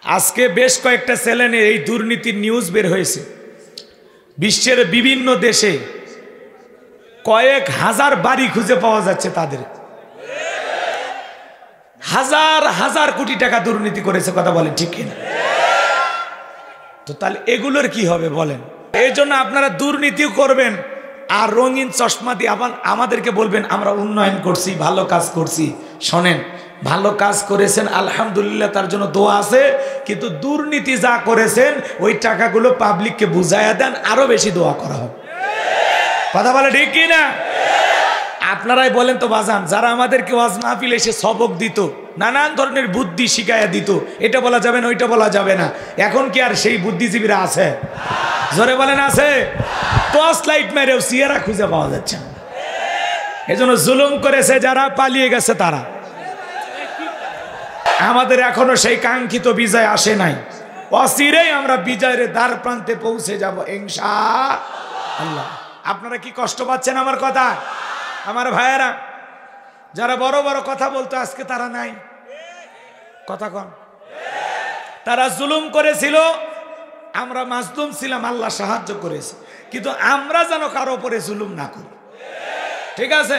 আজকে বেশ কয়েকটা চ্যানেলে এই দুর্নীতির নিউজ বের হয়েছে। বিশ্বের বিভিন্ন দেশে কয়েক হাজার বাড়ি খুঁজে পাওয়া যাচ্ছে, তাদের হাজার হাজার কোটি টাকা দুর্নীতি করেছে, কথা বলেন ঠিক কিনা? তো তাহলে এগুলোর কি হবে বলেন? এই জন্য আপনারা দুর্নীতিও করবেন আর রঙিন চশমা দিয়ে আবার আমাদেরকে বলবেন আমরা উন্নয়ন করছি, ভালো কাজ করছি। শোনেন, ভালো কাজ করেছেন আলহামদুলিল্লাহ, তার জন্য দোয়া আছে, কিন্তু দুর্নীতি যা করেছেন ওই টাকাগুলো পাবলিককে বুঝাইয়া দেন, আরো বেশি দোয়া করা হবে। কথা বলে ঠিক কিনা? আপনারাই বলেন তো বাজান, যারা আমাদেরকে ওয়াজ মাহফিলে এসে সবক দিত, নানান ধরনের বুদ্ধি শিখাইয়া দিত, এটা বলা যাবে না, ওইটা বলা যাবে না, এখন কি আর সেই বুদ্ধিজীবীরা আছে? জোরে বলেন আছে? টর্চ লাইট মেরেও সিয়ারা খুঁজে পাওয়া যাচ্ছে না। এজন্য জুলুম করেছে যারা, পালিয়ে গেছে তারা। আমাদের এখনো সেই কাঙ্ক্ষিত বিজয় আসে নাই। অচিরেই আমরা বিজয়ের দ্বার প্রান্তে পৌঁছে যাব ইনশাআল্লাহ। আপনারা কি কষ্ট পাচ্ছেন আমার কথা? আমার ভাইয়েরা যারা বড় বড় কথা বলতো আজকে তারা নাই, কথা কন। তারা জুলুম করেছিল, আমরা মাজলুম ছিলাম, আল্লাহ সাহায্য করেছে, কিন্তু আমরা যেন কারো উপরে জুলুম না করি, ঠিক আছে?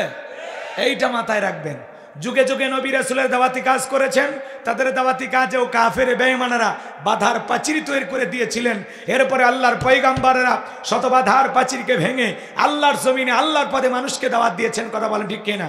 এইটা মাথায় রাখবেন। যুগে যুগে নবী রাসূলের দাওয়াতি কাজ করেছেন, তাদের দাওয়াতি কাজেও কাফের বেঈমানেরা বাধার প্রাচীর তৈরি করে দিয়েছিলেন। এরপরে আল্লাহর পয়গম্বরেরা শত বাধার প্রাচীরকে ভেঙে আল্লাহর জমিনে আল্লাহর পদে মানুষকে দাওয়াত দিয়েছেন, কথা বলেন ঠিক কিনা?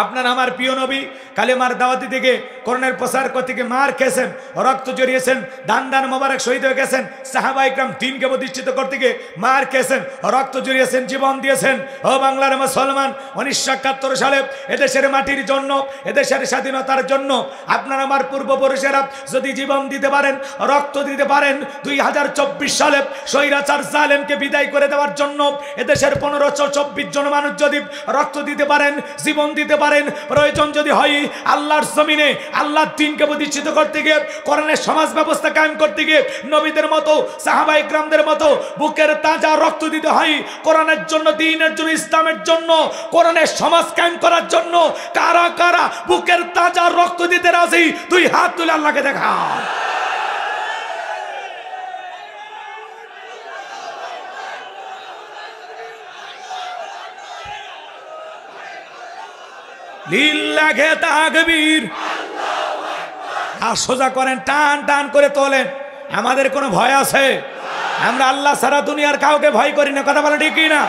আপনার আমার প্রিয় নবী কালেমার দাওয়াতি থেকে, কোরআনের প্রচার করতে গিয়ে মার খেয়েছেন, রক্ত জড়িয়েছেন, দান দান মোবারক শহীদ হয়ে গেছেন। সাহাবা ইকরাম দ্বীনকে প্রতিষ্ঠিত করতে গিয়ে মার খেয়েছেন, রক্ত জড়িয়েছেন, জীবন দিয়েছেন। ও বাংলার মুসলমান, 1971 সালে এদেশের মাটির জন্য, এদেশের স্বাধীনতার জন্য আপনার আমার পূর্বপুরুষেরা যদি জীবন দিতে পারেন, রক্ত দিতে পারেন, 2024 সালে স্বৈরাচার জালেমকে বিদায় করে দেওয়ার জন্য এদেশের 1524 জন মানুষ যদি রক্ত দিতে পারেন, জীবন দিতে পারেন, প্রয়োজন যদি হয় আল্লাহর জমিনে আল্লাহর দ্বীনকে প্রতিষ্ঠিত করতে গিয়ে, কোরআনের সমাজ ব্যবস্থা কায়েম করতে গিয়ে নবীদের মতো, সাহাবা ইকরামদের মতো বুকের তাজা রক্ত দিতে হয় কোরআনের জন্য, দ্বীনের জন্য, ইসলামের জন্য, কোরআনের সমাজ কায়েম করার জন্য। কারা কারা বুকের তাজা রক্ত দিতে রাজি? দুই হাত তুলে আল্লাহকে দেখা। লিল্লাহে তাকবীর। আর সোজা করেন, টান টান করে তোলেন। আমাদের কোনো ভয় আছে? আমরা আল্লাহ ছাড়া দুনিয়ার কাউকে ভয় করি না, কথা বলে ঠিক না?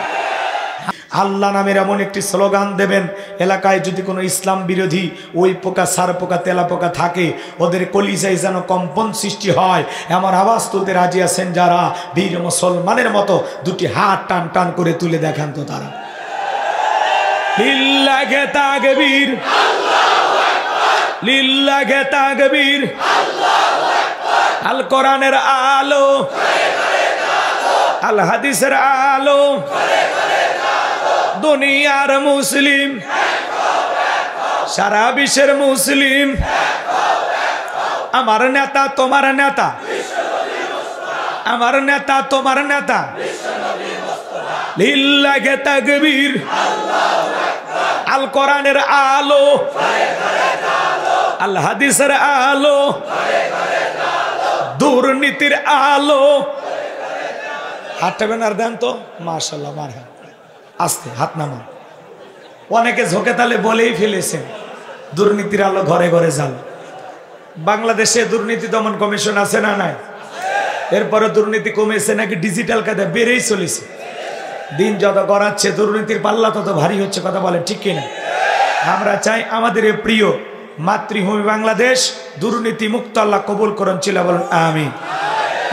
আল্লাহ নামের এমন একটি স্লোগান দেবেন, এলাকায় যদি কোনো ইসলাম বিরোধী ওই পোকা, সার পোকা, তেলা পোকা থাকে, ওদের কলিজায় যেন কম্পন সৃষ্টি হয়। আমার আওয়াজ তুলতে রাজি আছেন যারা, বীর মুসলমানের মতো দুটি হাত টান টান করে তুলে দেখান তো তারা। লিল্লাহে তাকবীর, আল্লাহু আকবার, লিল্লাহে তাকবীর, আল্লাহু আকবার। আল কোরআনের আলো, আল হাদিসের আলো, দুনিয়ার মুসলিম, সারা বিশ্বের মুসলিম, আমার নেতা তোমার নেতা, আমার নেতা তোমার নেতা। লিল্লাহে তাকবীর, আল কোরআনের আলো, আল হাদিসের আলো, দুর্নীতির আলো। হাতটা বেনার দেন তো, মাশাআল্লাহ, মারহাবা। আস্তে হাত নামান। অনেকে ঝোঁকে তালে বলেই ফেলেছেন দুর্নীতির আলো ঘরে ঘরে জাল। বাংলাদেশে দুর্নীতি দমন কমিশন আছে না নাই? এরপরে দুর্নীতি কমেছে নাকি ডিজিটাল কায়দা বেড়েই চলেছে। দিন যত গড়াচ্ছে দুর্নীতির পাল্লা তত ভারী হচ্ছে, কথা বলেন ঠিক কিনা? আমরা চাই আমাদের এই প্রিয় মাতৃভূমি বাংলাদেশ দুর্নীতি মুক্ত আল্লাহ কবুল করুন, চিল্লা বলুন আমিন।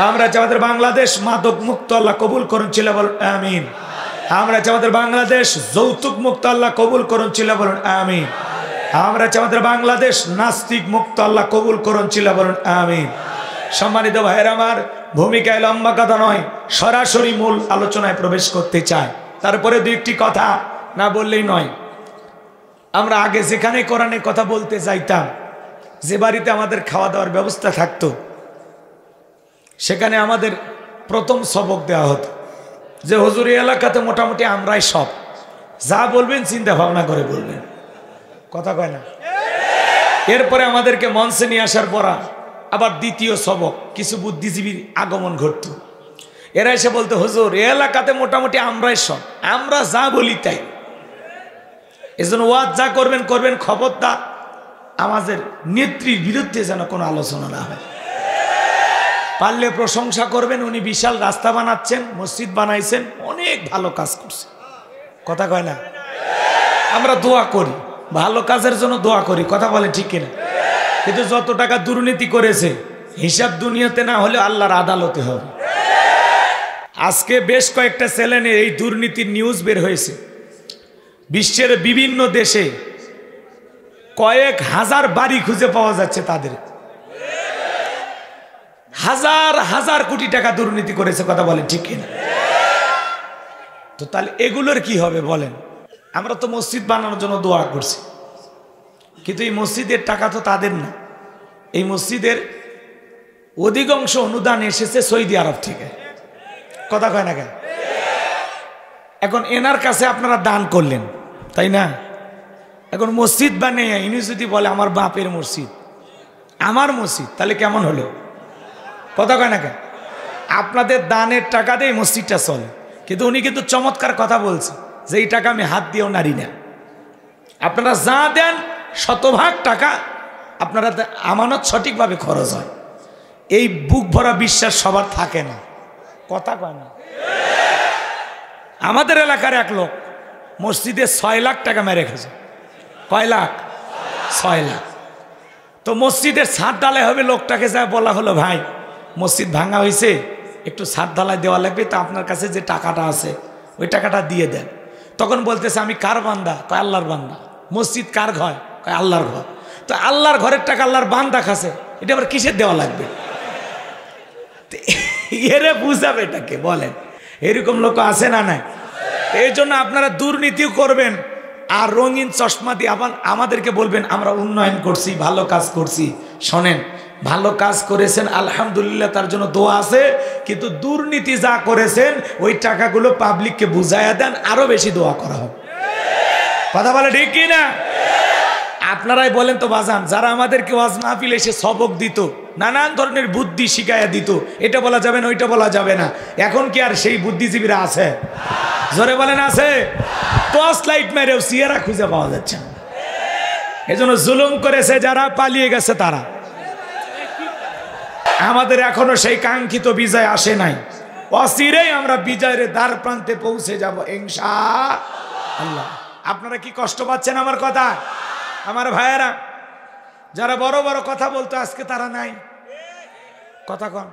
আমরা চাই আমাদের বাংলাদেশ মাদক মুক্ত আল্লাহ কবুল করুন, চিল্লা বলুন আমিন। আমরা চাই আমাদের বাংলাদেশ যৌতুক মুক্ত আল্লাহ কবুল করুন, চিল্লা বলুন আমিন। আমরা চাই আমাদের বাংলাদেশ নাস্তিক মুক্ত আল্লাহ কবুল করুন, চিল্লা বলুন আমিন। সম্মানিত ভাইয়ের আমার, ভূমিকায় লম্বা কথা নয়, সরাসরি মূল আলোচনায় প্রবেশ করতে চাই। তারপরে দুই একটি কথা না বললেই নয়। আমরা আগে যেখানে কোরআনের কথা বলতে যাইতাম, যে বাড়িতে আমাদের খাওয়া দাওয়ার ব্যবস্থা থাকতো, সেখানে আমাদের প্রথম সবক দেওয়া হতো যে হুজুরি এলাকাতে মোটামুটি আমরাই সব, যা বলবেন চিন্তা ভাবনা করে বলবেন, কথা কয় না? এরপরে আমাদেরকে মঞ্চে নিয়ে আসার পর আবার দ্বিতীয় সবক কিছু বুদ্ধিজীবীর আগমন ঘটত। এরা এসে বলতো, হুজুর এ এলাকাতে মোটামুটি আমরাই সব, আমরা যা বলি তাই, এজন্য ওয়াজ যা করবেন করবেন, খবরদার আমাদের নেত্রীর বিরুদ্ধে যেন কোনো আলোচনা না হয়। পারলে প্রশংসা করবেন, উনি বিশাল রাস্তা বানাচ্ছেন, মসজিদ বানাইছেন, অনেক ভালো কাজ করছে, কথা কয় না? আমরা দোয়া করি, ভালো কাজের জন্য দোয়া করি, কথা বলে ঠিক কিনা? কিন্তু যত টাকা দুর্নীতি করেছে হিসাব দুনিয়াতে না হলে আল্লাহর আদালতে হবে। আজকে বেশ কয়েকটা চ্যানেলে এই দুর্নীতির নিউজ বের হয়েছে। বিশ্বের বিভিন্ন দেশে কয়েক হাজার বাড়ি খুঁজে পাওয়া যাচ্ছে, তাদের হাজার হাজার কোটি টাকা দুর্নীতি করেছে, কথা বলে ঠিক কিনা? তো তাহলে এগুলোর কি হবে বলেন? আমরা তো মসজিদ বানানোর জন্য দোয়া করছি, কিন্তু এই মসজিদের টাকা তো তাদের না। এই মসজিদের অধিকাংশ অনুদান এসেছে সৌদি আরব থেকে, কথা কয় না কেন? এখন এনার কাছে আপনারা দান করলেন, তাই না? এখন মসজিদ বানিয়ে ইনি যদি বলে আমার বাপের মসজিদ, আমার মসজিদ, তাহলে কেমন হলো? কথা কয় না কেন? আপনাদের দানের টাকা দিয়ে মসজিদটা চলে, কিন্তু উনি কিন্তু চমৎকার কথা বলছে যে এই টাকা আমি হাত দিয়েও নাড়ি না। আপনারা যা দেন শতভাগ টাকা আপনারা আমানত সঠিকভাবে খরচ হয়। এই বুক ভরা বিশ্বাস সবার থাকে না, কথা কয় না? আমাদের এলাকার এক লোক মসজিদে 6 লাখ টাকা মেরে গেছে। কয় লাখ? 6 লাখ। তো মসজিদের ছাদ ঢালাই হবে, লোকটাকে যা বলা হলো, ভাই মসজিদ ভাঙা হয়েছে, একটু ছাদ ঢালাই দেওয়া লাগবে, তো আপনার কাছে যে টাকাটা আছে ওই টাকাটা দিয়ে দেন। তখন বলতেছে আমি কার বান্দা? কয় আল্লাহর বান্দা। মসজিদ কার ঘর? কয় আল্লাহর ঘর। তো আল্লাহর ঘরের টাকা আল্লাহর বান্দা খাসে, এটা আবার কিসের দেওয়া লাগবে? এরে বুঝাবে এটাকে বলেন? এরকম লোক আছে না নাই? এই জন্য আপনারা দুর্নীতিও করবেন আর রঙিন চশমা দিয়ে আবার আমাদেরকে বলবেন আমরা উন্নয়ন করছি, ভালো কাজ করছি। শোনেন, ভালো কাজ করেছেন আলহামদুলিল্লাহ, তার জন্য দোয়া আছে, কিন্তু দুর্নীতি যা করেছেন ওই টাকাগুলো পাবলিককে বুঝাইয়া দেন, আরো বেশি দোয়া করা হবে, কথা বলে ঠিক কি না? আপনারাই বলেন তো বাজান, যারা আমাদেরকে ওয়াজ মাহফিল এসে সবক দিত, নানান ধরনের বুদ্ধি শিখাইয়া দিত, এটা বলা যাবে না, ওইটা বলা যাবে না, এখন কি আর সেই বুদ্ধিজীবীরা আছে? জোরে বলেন আছে? টর্চ লাইট মেরেও সিয়ারা খুঁজে পাওয়া যাচ্ছে না। এজন্য জুলুম করেছে যারা, পালিয়ে গেছে তারা। আমাদের এখনো সেই কাঙ্ক্ষিত বিজয় আসে নাই, অচিরেই আমরা বিজয়ের দ্বার প্রান্তে পৌঁছে যাব ইনশাআল্লাহ। আপনারা কি কষ্ট পাচ্ছেন আমার কথা? আমার ভাইয়েরা যারা বড় বড় কথা বলতো আজকে তারা নাই, কথা কন।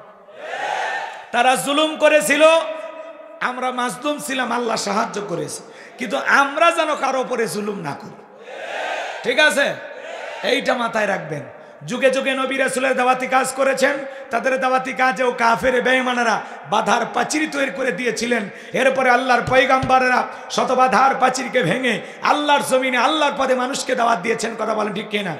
তারা জুলুম করেছিল, আমরা মাজলুম ছিলাম, আল্লাহ সাহায্য করেছে, কিন্তু আমরা যেন কারো উপরে জুলুম না করি, ঠিক আছে? এইটা মাথায় রাখবেন। যুগে যুগে নবী রাসূলের দাওয়াতি কাজ করেছেন, তাদের দাওয়াতি কাজেও কাফের বেঈমানেরা বাধার প্রাচীর তৈরি করে দিয়েছিলেন। এরপরে আল্লাহর পয়গম্বরেরা শত বাধার প্রাচীরকে ভেঙে আল্লাহর জমিনে আল্লাহর পথে মানুষকে দাওয়াত দিয়েছেন, কথা বলেন ঠিক কিনা?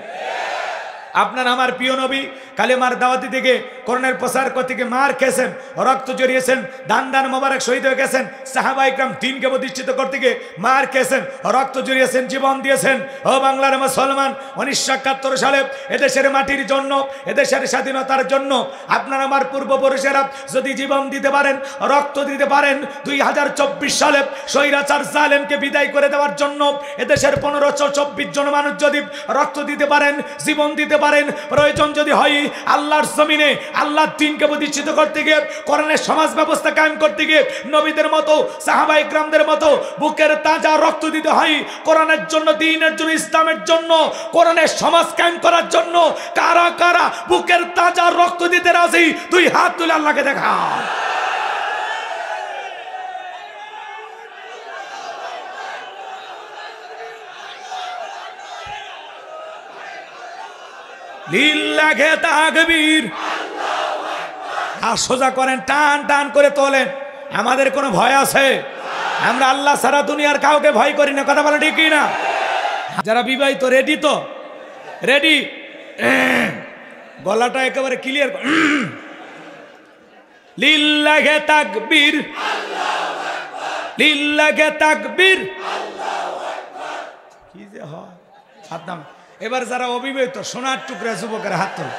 আপনার আমার প্রিয় নবী কালেমার দাওয়াতি থেকে করোনার প্রচার করতে গিয়ে মার খেয়েছেন, রক্ত জড়িয়েছেন, দান দান মোবারক শহীদ হয়ে গেছেন। সাহাবা ইকরাম দ্বীনকে প্রতিষ্ঠিত করতে গিয়ে মার খেয়েছেন, রক্ত জড়িয়েছেন, জীবন দিয়েছেন। ও বাংলার মুসলমান, 1971 সালে এদেশের মাটির জন্য, এদেশের স্বাধীনতার জন্য আপনার আমার পূর্বপুরুষেরা যদি জীবন দিতে পারেন, রক্ত দিতে পারেন, 2024 সালে স্বৈরাচার জালেমকে বিদায় করে দেওয়ার জন্য এদেশের 1524 জন মানুষ যদি রক্ত দিতে পারেন, জীবন দিতে পারেন, প্রয়োজন যদি হয় আল্লাহর জমিনে আল্লাহর দ্বীনকে প্রতিষ্ঠিত করতে গিয়ে, কোরআনের সমাজ ব্যবস্থা কায়েম করতে গিয়ে নবীদের মতো সাহাবা ইকরামদের মতো বুকের তাজা রক্ত দিতে হয় কোরআনের জন্য, দ্বীনের জন্য, ইসলামের জন্য, কোরআনের সমাজ কায়েম করার জন্য। কারা কারা বুকের তাজা রক্ত দিতে রাজি? তুই হাত তুলে আল্লাহকে দেখা। লিল্লাহে তাকবীর। আর সোজা করেন, টান টান করে তোলেন। আমাদের কোনো ভয় আছে? আমরা আল্লাহ সারা দুনিয়ার কাউকে ভয় করি না, কথা বলে ঠিক না? যারা বিবাহিত রেডি তো? রেডি? গলাটা একেবারে ক্লিয়ার। লিল্লাহে তাকবীর, লিল্লাহে তাকবীর। কি যে হয়! হাত নাম। এবার যারা অবিবাহিত সোনার টুকরা যুবকের হাত তোল।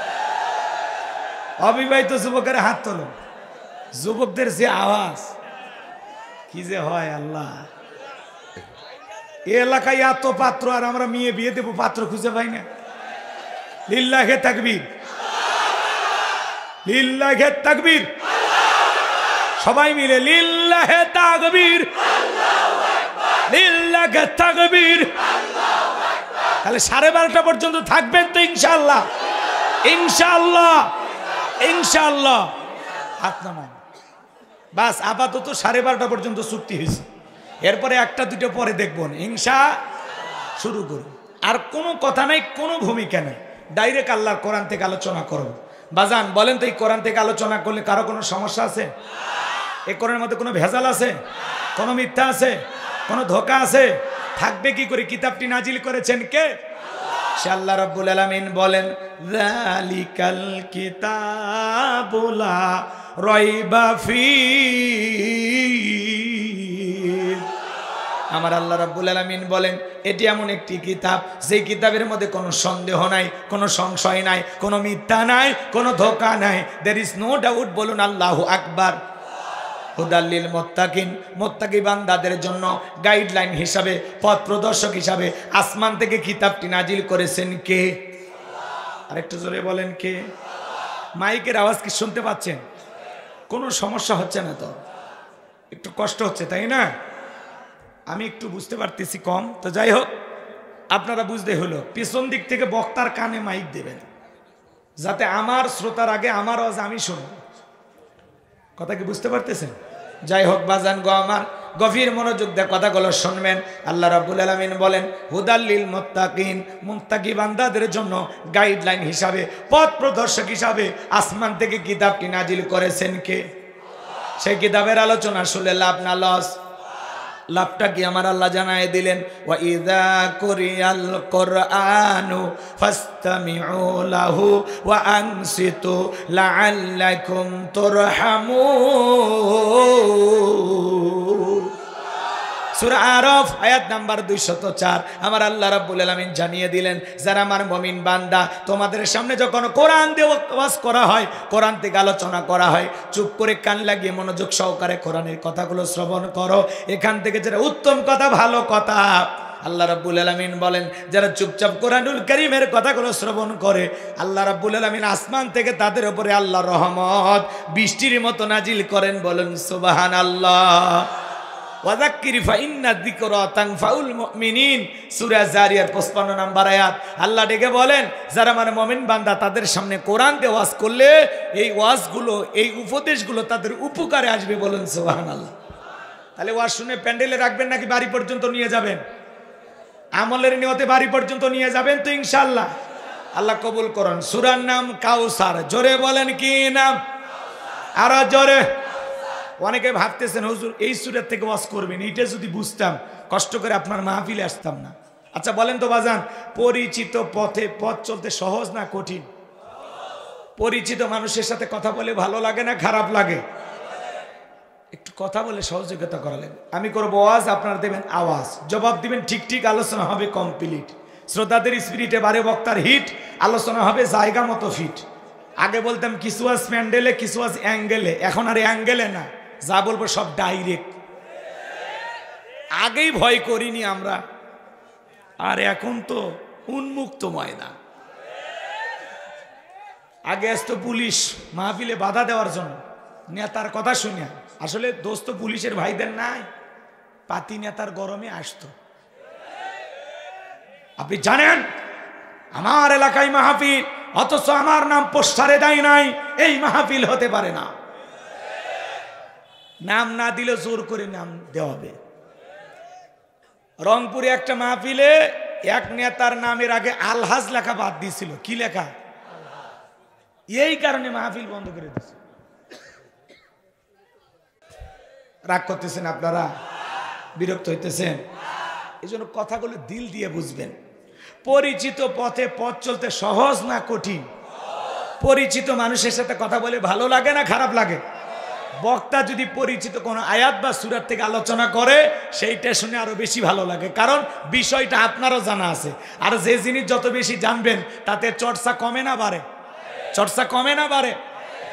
অবিবাহিত যুবকের হাত তোলো। যুবকদের যে আওয়াজ কি যে হয় আল্লাহ, এই এলাকায় এত পাত্র আর আমরা মেয়ে বিয়ে দেবো, পাত্র খুঁজে পাই না। লিল্লাহে তাকবীর, লিল্লাহে তাকবীর, সবাই মিলে লিল্লাহে তাকবীর, লিল্লাহে তাকবীর। তাহলে 12:30 পর্যন্ত থাকবেন তো ইনশাআল্লাহ? ইনশাআল্লাহ, ইনশাআল্লাহ। হাত নামান। বাস আপাতত 12:30 পর্যন্ত চুক্তি হয়েছে, এরপরে 1টা 2টা পরে দেখবেন ইনশা। শুরু করুন। আর কোনো কথা নাই, কোনো ভূমিকা নেই, ডাইরেক্ট আল্লাহর কোরআন থেকে আলোচনা করব। বাজান বলেন তো, এই কোরআন থেকে আলোচনা করলে কারো কোনো সমস্যা আছে? এই কোরআনের মধ্যে কোনো ভেজাল আছে? কোনো মিথ্যা আছে? কোনো ধোঁকা আছে? থাকবে কি করে? কিতাবটি নাজিল করেছেন কে? সে আল্লাহ রাব্বুল আলামিন বলেন, যালিকাল কিতাবু লা রাইবা ফীহি। আমার আল্লাহ রাব্বুল আলামিন বলেন, এটি এমন একটি কিতাব, যেই কিতাবের মধ্যে কোনো সন্দেহ নাই, কোনো সংশয় নাই, কোনো মিথ্যা নাই, কোনো ধোঁকা নাই। There is no doubt. বলুন আল্লাহু আকবার। হুদাল্লিল মুত্তাকিন, মুত্তাকি বান্দাদের জন্য গাইডলাইন হিসাবে, পথ প্রদর্শক হিসাবে আসমান থেকে কিতাবটি নাজিল করেছেন কে? আরেকটু জোরে বলেন কে? মাইকের আওয়াজ কি শুনতে পাচ্ছেন? কোনো সমস্যা হচ্ছে না তো? একটু কষ্ট হচ্ছে তাই না? আমি একটু বুঝতে পারতেছি কম, তো যাই হোক, আপনারা বুঝতে হলো পিছন দিক থেকে বক্তার কানে মাইক দেবেন, যাতে আমার শ্রোতার আগে আমার আওয়াজ আমি শুনি। কথা কি বুঝতে পারতেছেন? যাই হোক বাজান গো আমার, গভীর মনোযোগ দিয়ে কথাগুলো শুনবেন। আল্লাহ রাব্বুল আলামিন বলেন, হুদাল্লিল মুত্তাকিন, মুত্তাকি বান্দাদের জন্য গাইডলাইন হিসাবে, পথ প্রদর্শক হিসাবে আসমান থেকে কিতাবটি নাজিল করেছেন কে? সেই কিতাবের আলোচনা শুনলে লাভ না লস? লাভটা কি আমার আল্লাহ জানায় দিলেন, ওয়া ইযা কুরিয়াল কুরআনু ফাসতামিউ লাহু ওয়া আনসিতু লাআল্লাকুম তুরহামুন। সূরা আরাফ আয়াত নাম্বার 204। আমার আল্লাহ রাব্বুল আলামিন জানিয়ে দিলেন, যারা আমার মুমিন বান্দা, তোমাদের সামনে যখন কোরআন দিয়ে ওয়াজ করা হয়, কোরআন থেকে আলোচনা করা হয়, চুপ করে কান লাগিয়ে মনোযোগ সহকারে কোরআনের কথাগুলো শ্রবণ করো। এখান থেকে যেটা উত্তম কথা, ভালো কথা, আল্লাহ রাব্বুল আলামিন বলেন, যারা চুপচাপ কোরআনুল কারীমের কথাগুলো শ্রবণ করে, আল্লাহ রাব্বুল আলামিন আসমান থেকে তাদের উপরে আল্লাহর রহমত বৃষ্টির মতো নাজিল করেন। বলেন সুবহানাল্লাহ। ওয়াযাক্কির ফাইন্না যিকরা তানফাউল মুমিনিন, সূরা জারিয়ার 55 নম্বর আয়াত। আল্লাহ ডেকে বলেন, যারা মানে মুমিন বান্দা, তাদের সামনে কোরআন দিয়ে ওয়াজ করলে এই ওয়াজগুলো, এই উপদেশগুলো তাদের উপকারে আসবে। বলেন সুবহানাল্লাহ। তাহলে ওয়াজ শুনে প্যান্ডেলে রাখবেন নাকি বাড়ি পর্যন্ত নিয়ে যাবেন? আমলের নিয়তে বাড়ি পর্যন্ত নিয়ে যাবেন তো ইনশাআল্লাহ? আল্লাহ কবুল করুন। সূরার নাম কাউসার। জোরে বলেন কি নাম? আরো জোরে। অনেকে ভাবতেছেন হুজুর এই সূরা থেকে ওয়াজ করবেন, এইটা যদি বুঝতাম কষ্ট করে আপনার মাহফিলে আসতাম না। আচ্ছা বলেন তো বাজান, পরিচিত পথে পথ চলতে সহজ না কঠিন? পরিচিত মানুষের সাথে কথা বলে ভালো লাগে না খারাপ লাগে? একটু কথা বলে সহযোগিতা করা লাগে। আমি করবো ওয়াজ, আপনারা দেবেন আওয়াজ, জবাব দিবেন ঠিক ঠিক, আলোচনা হবে কমপ্লিট। শ্রোতাদের স্পিরিটে বারে বক্তার হিট, আলোচনা হবে জায়গা মতো ফিট। আগে বলতাম কিছু আজ প্যান্ডেলে, কিছু আজ অ্যাঙ্গেলে, এখন আর অ্যাঙ্গেলে না, যা বলবো সব ডাইরেক্ট। আগেই ভয় করিনি আমরা, আর এখন তো উন্মুক্ত ময়দান। আগে আসতো পুলিশ মাহফিলে বাধা দেওয়ার জন্য, নেতার কথা শুনে। আসলে দোস্ত পুলিশের ভাইদের নাই, পাতি নেতার গরমে আসতো। আপনি জানেন আমার এলাকায় মাহফিল, অথচ আমার নাম পোস্টারে দেয় নাই, এই মাহফিল হতে পারে না। নাম না দিলে জোর করে নাম দেওয়া হবে। রংপুরে একটা মাহফিলে এক নেতার নামের আগে আলহাজ লেখা বাদ দিয়েছিল। কি লেখা? এই কারণে মাহফিল বন্ধ করে দিয়েছে। রাগ করতেছেন আপনারা? বিরক্ত হইতেছেন? এই জন্য কথাগুলো দিল দিয়ে বুঝবেন। পরিচিত পথে পথ চলতে সহজ না কঠিন? পরিচিত মানুষের সাথে কথা বলে ভালো লাগে না খারাপ লাগে? বক্তা যদি পরিচিত কোনো আয়াত বা সূরার থেকে আলোচনা করে, সেইটা শুনে আরো বেশি ভালো লাগে, কারণ বিষয়টা আপনারও জানা আছে। আর যে জিনিস যত বেশি জানবেন, তাতে চর্চা কমে না বাড়ে? চর্চা কমে না বাড়ে?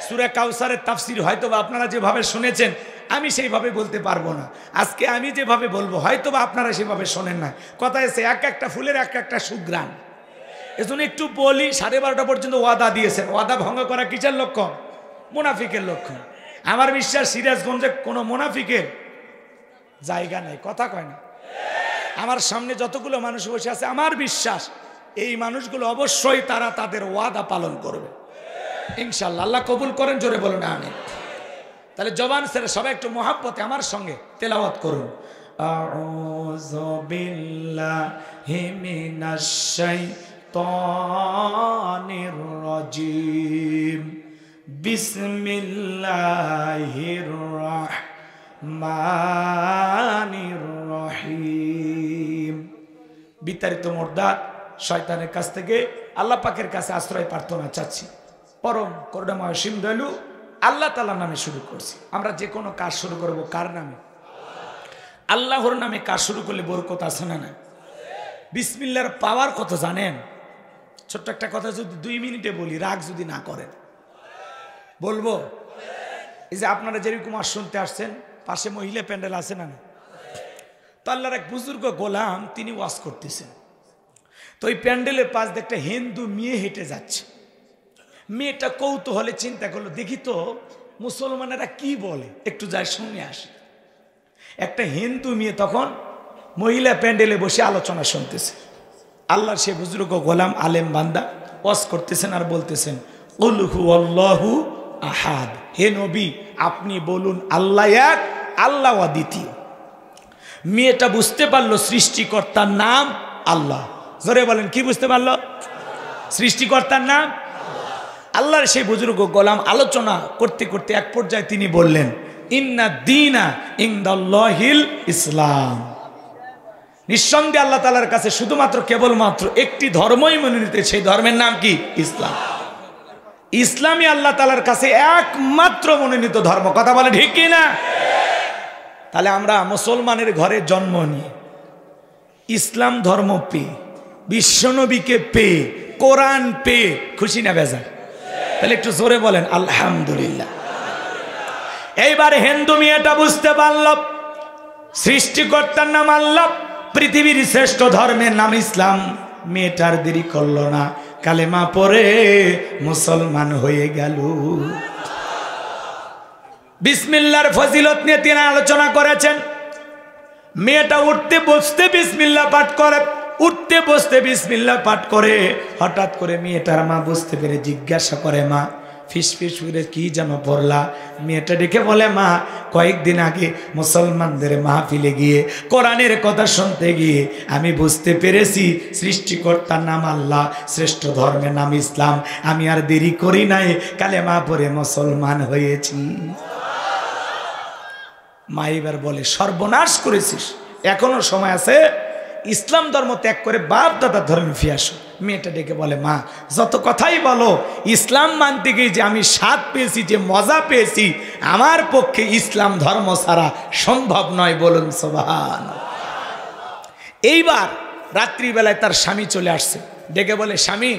সূরা কাউসারের তাফসীর হয়তোবা আপনারা যেভাবে শুনেছেন আমি সেইভাবে বলতে পারবো না। আজকে আমি যেভাবে বলবো হয়তোবা আপনারা সেভাবে শোনেন না। কথা এসে এক একটা ফুলের এক একটা সুঘ্রাণ। এজন্য একটু বলি, 12:30 পর্যন্ত ওয়াদা দিয়েছেন। ওয়াদা ভঙ্গ করা কিসের লক্ষণ? মুনাফিকের লক্ষণ। আমার বিশ্বাস সিরাজগঞ্জে কোনো মুনাফিকের জায়গা নেই। কথা কয় না? আমার সামনে যতগুলো মানুষ বসে আছে আমার বিশ্বাস এই মানুষগুলো অবশ্যই তারা তাদের ওয়াদা পালন করবে ইনশাআল্লাহ। আল্লাহ কবুল করেন, জোরে বলুন আমিন। তাহলে জবান ছেড়ে সবাই একটু মহাব্বতে আমার সঙ্গে তেলাওয়াত করুন। আউযু বিল্লাহি মিনাশ শাইতানির রাজিম। বিসমিল্লাহির রাহমানির রহিম। বিতাড়িত মোর্দাত শয়তানের কাছ থেকে আল্লাহ পাকের কাছে আশ্রয় প্রার্থনা চাচ্ছি। পরম করুণাময় অসীম দয়ালু আল্লাহ তাআলার নামে শুরু করছি। আমরা যে কোনো কাজ শুরু করব কার নামে? আল্লাহর নামে কাজ শুরু করলে বরকত আছে না? না। বিসমিল্লাহর পাওয়ার কত জানেন? ছোট্ট একটা কথা যদি 2 মিনিটে বলি, রাগ যদি না করেন বলবো। এই যে আপনারা যেরকম আর শুনতে আসছেন, পাশে মহিলা প্যান্ডেল আছে না? তো আল্লাহর এক বুজুর্গ গোলাম তিনি ওয়াজ করতেছেন। তো ওই প্যান্ডেলের পাশ দিয়ে একটা হিন্দু মেয়ে হেঁটে যাচ্ছে। মেয়েটা কৌতূহলে চিন্তা করলো, দেখি তো মুসলমানেরা কি বলে, একটু যাই শুনে আসে। একটা হিন্দু মেয়ে তখন মহিলা প্যান্ডেলে বসে আলোচনা শুনতেছে। আল্লাহর সে বুজুর্গ গোলাম আলেম বান্দা ওয়াজ করতেছেন আর বলতেছেন, কুল হুয়াল্লাহু আহাদ। হে নবী আপনি বলুন আল্লাহ এক, আল্লাহ অদ্বিতীয়। মেয়েটা বুঝতে পারলো সৃষ্টিকর্তার নাম আল্লাহ। জোরে বলেন, কি বুঝতে পারলো? সৃষ্টিকর্তার নাম আল্লাহর সেই বুজুর্গ গোলাম আলোচনা করতে করতে এক পর্যায়ে তিনি বললেন, ইন্না দীনা ইনদাল্লাহিল ইসলাম। নিঃসন্দেহে আল্লাহ তাআলার কাছে শুধুমাত্র কেবলমাত্র একটি ধর্মই মনোনীত, সেই ধর্মের নাম কি? ইসলাম। ইসলামই আল্লাহ তাআলার কাছে একমাত্র মনোনীত ধর্ম। কথা বলে ঠিক কি না? তাহলে আমরা মুসলমানের ঘরে জন্ম নিয়ে ইসলাম ধর্ম পেয়ে, বিশ্বনবীকে পেয়ে, কোরআন পেয়ে খুশি না বেজার? তাহলে একটু জোরে বলেন আলহামদুলিল্লাহ। এইবার হিন্দু মেয়েটা বুঝতে পারল সৃষ্টিকর্তার নাম আল্লাহ, পৃথিবীর শ্রেষ্ঠ ধর্মের নাম ইসলাম। মেয়েটার দেরি করলো না, কালেমা পড়ে মুসলমান হয়ে গেল। বিসমিল্লাহর ফজিলত নিয়ে তিনি আলোচনা করেছেন। মেয়েটা উঠতে বসতে বিসমিল্লাহ পাঠ করে, উঠতে বসতে বিসমিল্লাহ পাঠ করে। হঠাৎ করে মেয়েটার মা বুঝতে পেরে জিজ্ঞাসা করে, মা ফিসফিস করে কি যেন পড়লা? মেয়েটা ডেকে বলে, মা কয়েকদিন আগে মুসলমানদের মাহফিলে গিয়ে কোরআনের কথা শুনতে গিয়ে আমি বুঝতে পেরেছি সৃষ্টিকর্তার নাম আল্লাহ, শ্রেষ্ঠ ধর্মের নাম ইসলাম। আমি আর দেরি করি নাই, কালেমা পড়ে মুসলমান হয়েছি। মা এবার বলে, সর্বনাশ করেছিস, এখনো সময় আছে, ইসলাম ধর্ম ত্যাগ করে বাপ দাদার ধর্মে ফিরে আসো। মেয়েটা ডেকে বলে, মা যত কথাই বলো, ইসলাম মানতে গিয়ে যে আমি স্বাদ পেয়েছি, যে মজা পেয়েছি, আমার পক্ষে ইসলাম ধর্ম ছাড়া সম্ভব নয়। বলুন সুবহানাল্লাহ। এইবার রাত্রিবেলায় তার স্বামী চলে আসছে, ডেকে বলে, স্বামী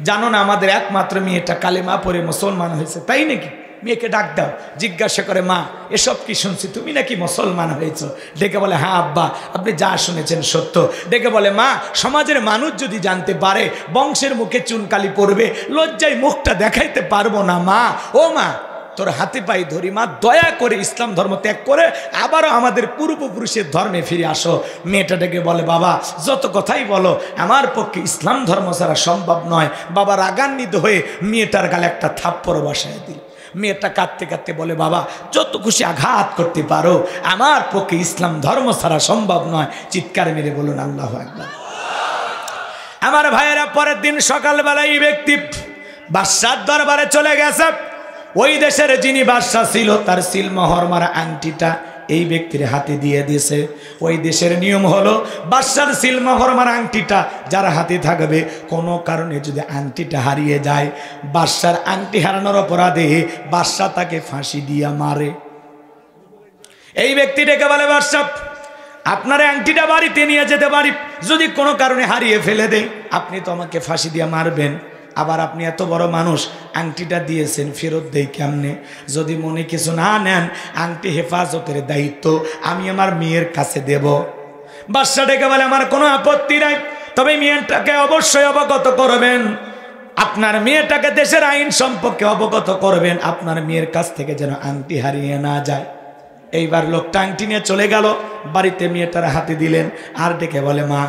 জানো না আমাদের একমাত্র মেয়েটা কালেমা পড়ে মুসলমান হয়েছে? তাই নাকি? মেয়েকে ডাক দাও। জিজ্ঞাসা করে, মা এসব কি শুনছি, তুমি নাকি মুসলমান হয়েছো? ডেকে বলে, হ্যাঁ আব্বা আপনি যা শুনেছেন সত্য। ডেকে বলে, মা সমাজের মানুষ যদি জানতে পারে বংশের মুখে চুনকালি পড়বে, লজ্জায় মুখটা দেখাইতে পারবো না। মা ও মা তোর হাতে পাই ধরি, মা দয়া করে ইসলাম ধর্ম ত্যাগ করে আবারও আমাদের পূর্বপুরুষের ধর্মে ফিরে আসো। মেয়েটা ডেকে বলে, বাবা যত কথাই বলো, আমার পক্ষে ইসলাম ধর্ম ছাড়া সম্ভব নয়। বাবা রাগান্বিত হয়ে মেয়েটার গালে একটা থাপ্পড় বসায় দিল। মেয়েটা কাঁদতে কাঁদতে বলে, বাবা যত খুশি আঘাত করতে পারো, আমার পক্ষে ইসলাম ধর্ম ছাড়া সম্ভব নয়। চিৎকার মেরে বলুন আল্লাহু আকবার। আমার ভাইয়েরা, পরের দিন সকালবেলা এই ব্যক্তি বাদশার দরবারে চলে গেছে। ওই দেশের যিনি বাদশাহ ছিল তার সিলমোহর মারা আংটিটা এই ব্যক্তির হাতে দিয়ে দিয়েছে। ওই দেশের নিয়ম হলো বাদশার সিলমোহর মারা আংটিটা যার হাতে থাকবে, কোনো কারণে যদি আংটিটা হারিয়ে যায়, বাদশার আংটি হারানোর অপরাধে বাদশা তাকে ফাঁসি দিয়া মারে। এই ব্যক্তি ডেকে বলে, বাদশা আপনার আংটিটা বাড়িতে নিয়ে যেতে পারি, যদি কোনো কারণে হারিয়ে ফেলে দেয় আপনি তো আমাকে ফাঁসি দিয়ে মারবেন। আবার আপনি এত বড় মানুষ, আংটিটা দিয়েছেন, ফেরত দেই কেমনে? যদি মনে কিছু না নেন, আংটি হেফাজতের দায়িত্ব আমি আমার মেয়ের কাছে দেব। বাদশা ডেকে বলে আমার কোনো আপত্তি নাই, তবে মেয়েটাকে অবশ্যই অবগত করবেন, আপনার মেয়েটাকে দেশের আইন সম্পর্কে অবগত করবেন, আপনার মেয়ের কাছ থেকে যেন আংটি হারিয়ে না যায়। এইবার লোকটা আংটি নিয়ে চলে গেল, বাড়িতে মেয়েটার হাতে দিলেন, আর ডেকে বলে মা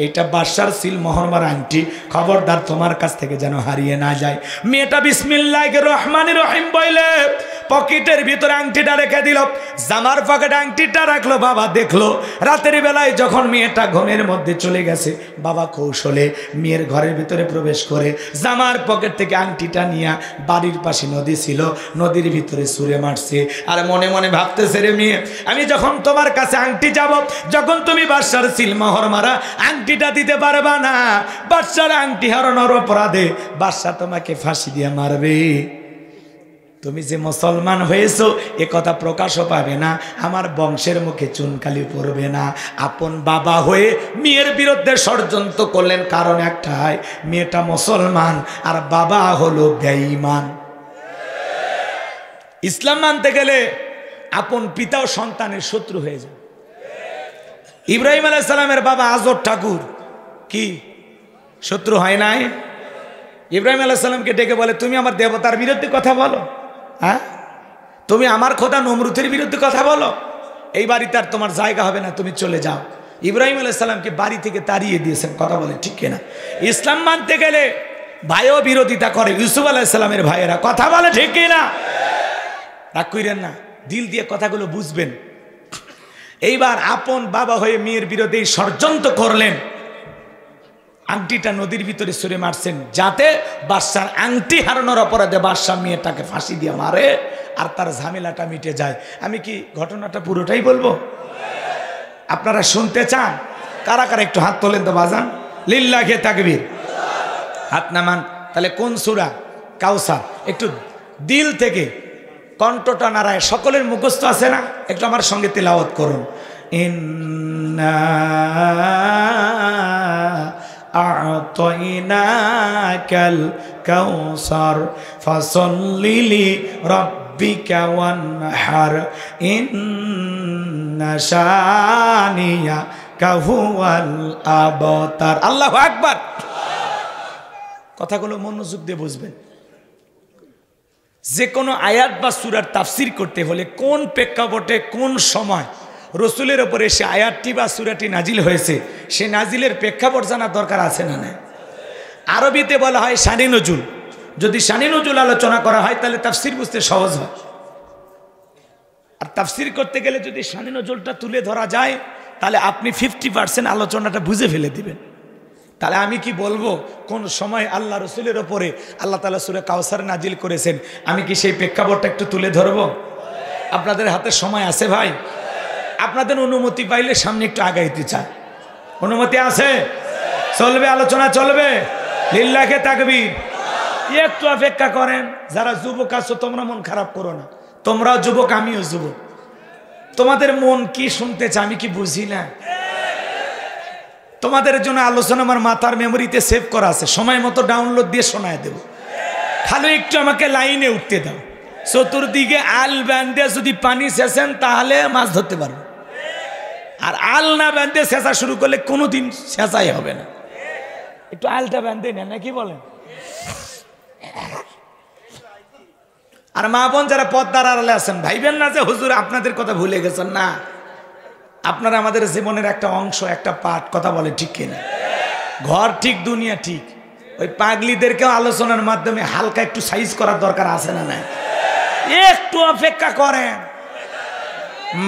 এটা বাদশার সিল মোহরমার আংটি, খবরদার তোমার কাছ থেকে যেন হারিয়ে না যায়। মেয়েটা বিসমিল্লাহির রহমানির রহিম বলে পকেটের ভিতরে আংটিটা রেখে দিল, জামার পকেটে আংটিটা রাখলো। বাবা দেখলো রাতের বেলায় যখন মেয়েটা ঘুমের মধ্যে চলে গেছে, বাবা কৌশলে মেয়ের ঘরের ভিতরে প্রবেশ করে জামার পকেট থেকে আংটিটা নিয়ে বাড়ির পাশে নদী ছিল, নদীর ভিতরে ছুঁড়ে মারছে। আর মনে মনে ভাবতেছে রে মেয়ে, আমি যখন তোমার কাছে আংটি যাব, যখন তুমি বাদশার সিল মোহর মারা আংটিটা দিতে পারবা না, বাদশার আংটি হারানোর অপরাধে বাদশা তোমাকে ফাঁসি দিয়ে মারবে। তুমি যে মুসলমান হয়েছো এ কথা প্রকাশও পাবে না, আমার বংশের মুখে চুনকালি পড়বে না। আপন বাবা হয়ে মেয়ের বিরুদ্ধে ষড়যন্ত্র করলেন, কারণ একটাই, মেয়েটা মুসলমান আর বাবা হলো বেঈমান। ইসলাম মানতে গেলে আপন পিতাও সন্তানের শত্রু হয়ে যায়। ইব্রাহিম আলাইহিস সালামের বাবা আজর ঠাকুর কি শত্রু হয় নাই? ইব্রাহিম আলাইহিস সালামকে ডেকে বলে তুমি আমার দেবতার বিরুদ্ধে কথা বলো, হ্যাঁ তুমি আমার খোদা নমরুদের বিরুদ্ধে কথা বলো, এই বাড়িতে আর তোমার জায়গা হবে না, তুমি চলে যাও। ইব্রাহিম আলাইহিস সালামকে বাড়ি থেকে তাড়িয়ে দিয়েছেন, কথা বলে ঠিক কিনা? ইসলাম মানতে গেলে ভাইও বিরোধিতা করে, ইউসুফ আলাইহিস সালামের ভাইয়েরা, কথা বলে ঠিক কিনা? রাগ কইরেন না, দিল দিয়ে কথাগুলো বুঝবেন। এইবার আপন বাবা হয়ে মেয়ের বিরুদ্ধে ষড়যন্ত্র করলেন, আংটিটা নদীর ভিতরে ছুঁড়ে মারছেন, যাতে বাদশার আংটি হারানোর অপরাধে বাদশা মেয়েটাকে ফাঁসি দিয়ে মারে আর তার ঝামেলাটা মিটে যায়। আমি কি ঘটনাটা পুরোটাই বলবো? আপনারা শুনতে চান? কারা কারা একটু হাত তোলেন তো বাজান, লিল্লাহি তাকবীর, হাত নামান। তাহলে কোন সূরা? কাউসার। একটু দিল থেকে কণ্ঠটা নাড়ায়, সকলের মুখস্থ আছে না? একটু আমার সঙ্গে তিলাওয়াত করুন। ইন্না আ'তাইনাকাল কাউসার ফাসাল্লি লিরাব্বিকা ওয়ানহার ইন্না শানিয়াকা হুয়াল আবতার। আল্লাহু আকবার। কথাগুলো মনোযোগ দিয়ে বুঝবেন। যে কোনো আয়াত বা সূরার তাফসীর করতে হলে কোন প্রেক্ষাপটে কোন সময় রসুলের ওপরে সে আয়াতটি বা সূরাটি নাজিল হয়েছে, সে নাজিলের প্রেক্ষাপট জানার দরকার আছে না? না। আরবিতে বলা হয় শানে নজুল। যদি শানে নজুল আলোচনা করা হয় তাহলে তাফসীর বুঝতে সহজ হয়। আর তাফসীর করতে গেলে যদি শানে নজুলটা তুলে ধরা যায় তাহলে আপনি 50% আলোচনাটা বুঝে ফেলে দিবেন। তাহলে আমি কি বলবো কোন সময় আল্লাহ রসুলের ওপরে আল্লাহ তাআলা সূরা কাউসার নাজিল করেছেন, আমি কি সেই প্রেক্ষাপটটা একটু তুলে ধরবো? আপনাদের হাতে সময় আছে ভাই? আপনাদের অনুমতি পাইলে সামনে একটু আগাইতে চাই। অনুমতি আছে? চলবে, আলোচনা চলবে। লিল্লাহি তাকবীর। একটু অপেক্ষা করেন। যারা যুবক আছো তোমরা মন খারাপ করো না, তোমরাও যুবক, আমিও যুবক। তোমাদের মন কি শুনতে চায় আমি কি বুঝি না? তোমাদের জন্য আলোচনা আমার মাথার মেমোরিতে সেভ করা আছে, সময় মতো ডাউনলোড দিয়ে শোনায় দেব। খালি একটু আমাকে লাইনে উঠতে দাও। চতুর্দিকে আল বান্ধে যদি পানি ছেঁচেন তাহলে মাছ ধরতে পারবে, আর আল না বান্ধে ছেঁচা শুরু করলে কোনোদিন ছেঁচাই হবে না। একটু আলটা বান্ধে নেন, নাকি বলেন? আর মা বোন যারা পর্দার আড়ালে আছেন, ভাইবেন না যে হুজুর আপনাদের কথা ভুলে গেছেন, না, আপনারা আমাদের জীবনের একটা অংশ, একটা পার্ট, কথা বলে ঠিক কিনা? ঘর ঠিক দুনিয়া ঠিক। ওই পাগলিদেরকেও আলোচনার মাধ্যমে হালকা একটু সাইজ করার দরকার আছে না? নাই? একটু অপেক্ষা করেন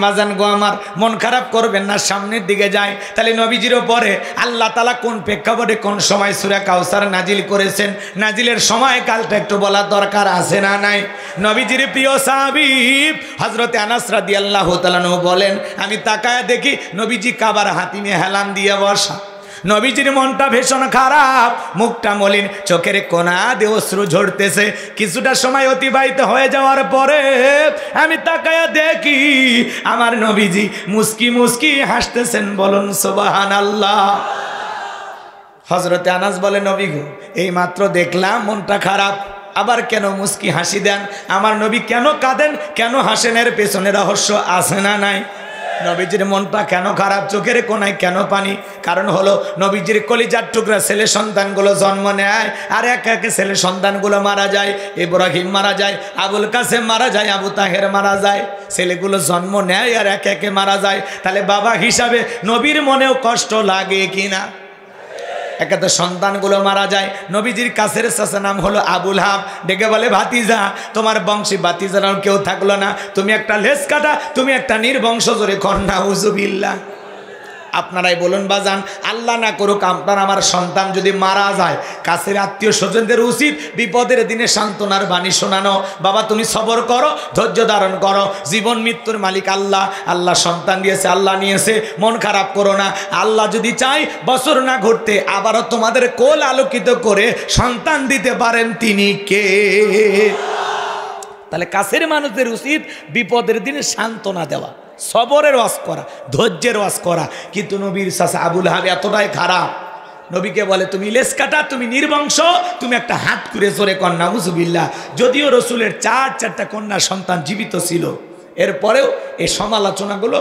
বাজান গো আমার, মন খারাপ করবেন না, সামনের দিকে যায়। তাহলে নবীজির উপরে আল্লাহ তাআলা কোন প্রেক্ষাপটে কোন সময় সূরা কাউসার নাজিল করেছেন, নাজিলের সময় কালটা একটু বলার দরকার আছে না? নাই? নবীজির প্রিয় সাহাবী হযরতে আনাস রাদিয়াল্লাহু তাআলা আনহু বলেন, আমি তাকায় দেখি নবীজি কাবার হাতিমে হেলান দিয়ে বসা। নবীজির মনটা ভীষণ খারাপ, মুখটা মলিন, চোখের কোনা দিয়ে অশ্রু ঝরতেছে। কিছুটা সময় অতিবাহিত হয়ে যাওয়ার পরে আমি তাকায়া দেখি আমার নবীজি মুস্কি মুস্কি হাসতেছেন। বলুন সুবহানাল্লাহ। হযরতে আনাস বলে, নবী গো, এই মাত্র দেখলাম মনটা খারাপ, আবার কেন মুস্কি হাসি দেন? আমার নবী কেন কাঁদেন, কেন হাসেন? এর পেছনে রহস্য আছে না নাই? নবীজির মনটা কেন খারাপ, চোখের কোনায় কেন পানি? কারণ হলো নবীজির কলিজার টুকরা ছেলে সন্তানগুলো জন্ম নেয়, আর এক একে ছেলে সন্তানগুলো মারা যায়। ইব্রাহিম মারা যায়, আবুল কাসেম মারা যায়, আবু তাহের মারা যায়, ছেলেগুলো জন্ম নেয় আর এক একে মারা যায়। তাহলে বাবা হিসাবে নবীর মনেও কষ্ট লাগে কিনা? একাতে সন্তানগুলো মারা যায়। নবীজির কাছের চাচা নাম হলো আবুল হাব, ডেকে বলে, ভাতিজা, তোমার বংশী ভাতিজার কেউ থাকলো না, তুমি একটা লেজ কাটা, তুমি একটা নির্বংশ, জোরে কন্যা উজুবিল্লাহ। আপনারাই বলুন বাজান, আল্লাহ না করুক আপনার আমার সন্তান যদি মারা যায়, কাছের আত্মীয় স্বজনদের উচিত বিপদের দিনে সান্ত্বনার বাণী শোনানো। বাবা তুমি সবর করো, ধৈর্য ধারণ করো, জীবন মৃত্যুর মালিক আল্লাহ, আল্লাহ সন্তান দিয়েছে, আল্লাহ নিয়েছে, মন খারাপ করো না। আল্লাহ যদি চাই বছর না ঘুরতে আবারও তোমাদের কোল আলোকিত করে সন্তান দিতে পারেন, তিনি কে? তাহলে কাছের মানুষদের উচিত বিপদের দিনে সান্ত্বনা দেওয়া, সবরের ওয়াজ করা, ধৈর্যের ওয়াজ করা। কিন্তু নবীর চাচা আবুল হাব এতটাই খারাপ, নবীকে বলে, তুমি লেজ কাটা, তুমি নির্বংশ, তুমি একটা হাত করে, জোরে কন্যা উজুবিল্লাহ। যদিও রসুলের চারটা কন্যা সন্তান জীবিত ছিল, এরপরেও এই সমালোচনাগুলো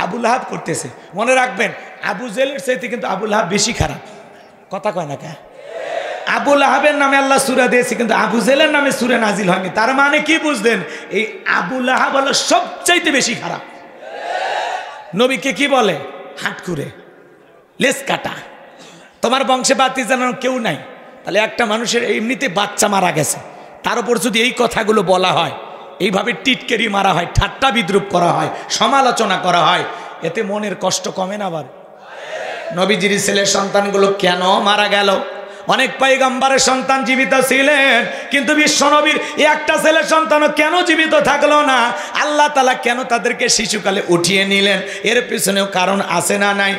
আবুল হাব করতেছে। মনে রাখবেন, আবু জেলের চাইতে কিন্তু আবুল হাব বেশি খারাপ। কথা কয় না কে? আবুল আহাবের নামে আল্লাহ সূরা দিয়েছে, কিন্তু আবু জেলের নামে সূরা নাজিল হয়নি। তার মানে কি বুঝলেন? এই আবুল আহাব হলো সবচাইতে বেশি খারাপ। নবীকে কি বলে? হাত করে, লেজ কাটা, তোমার বংশে বাতি জানার কেউ নাই। তাহলে একটা মানুষের এমনিতে বাচ্চা মারা গেছে, তার উপর যদি এই কথাগুলো বলা হয়, এইভাবে টিটকেরি মারা হয়, ঠাট্টা বিদ্রুপ করা হয়, সমালোচনা করা হয়, এতে মনের কষ্ট কমে না? আবার নবীজির ছেলের সন্তানগুলো কেন মারা গেল? অনেক পয়গম্বরের সন্তান জীবিত ছিলেন, কিন্তু বিশ্বনবীর একটা ছেলের সন্তানও কেন জীবিত থাকলো না? আল্লাহ তাআলা কেন তাদেরকে শিশুকালে উঠিয়ে নিলেন? এর পিছনেও কারণ আছে না নাই?